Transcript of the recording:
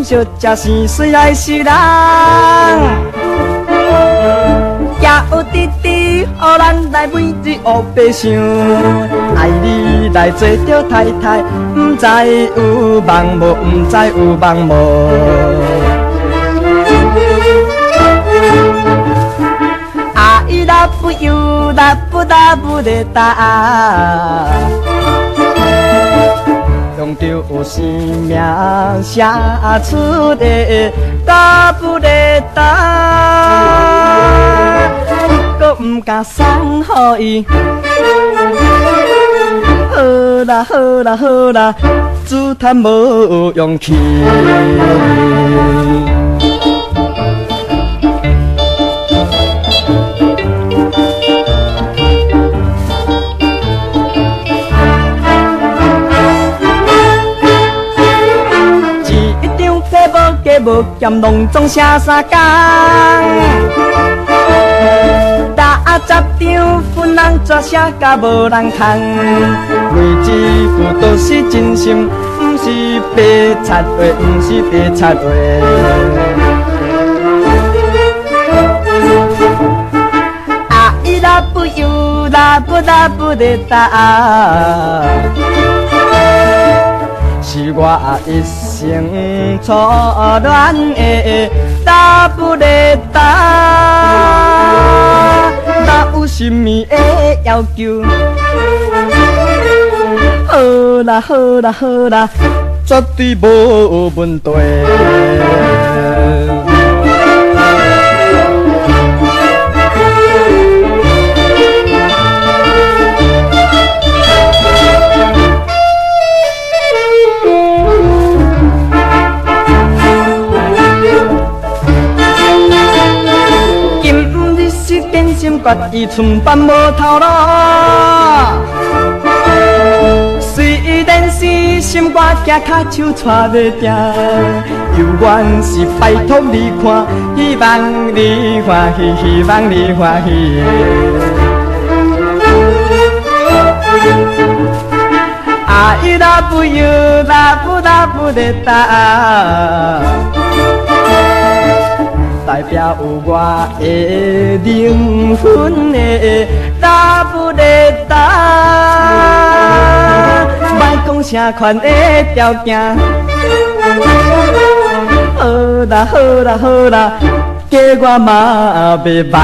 惜才是水来是人。也有弟弟，予咱来每日黑白想，爱你来做着太太，不知有梦无，不知有梦无。爱拉不由拉不拉不的答，用着有生命写出的答不的答。搁不敢送予伊，好啦好啦好啦，自叹无勇气。一张批无价无减，拢总写三工。十张分人作写甲无人空，每一句都是真心，不是白插话，不是白插话。爱拉不由拉不拉不的答，是我一生初恋的答不的答。哪有什么的要求？好啦好啦好啦，绝对无问题。心决意寸半无头路，虽然是心肝惊脚手带袂定，犹原是拜托你看，希望你欢喜，希望你欢喜。爱拉不由拉不拉不的答，代表有我的灵魂的答不的答，莫讲啥款的条件。好啦好啦好啦，加我嘛袂歹。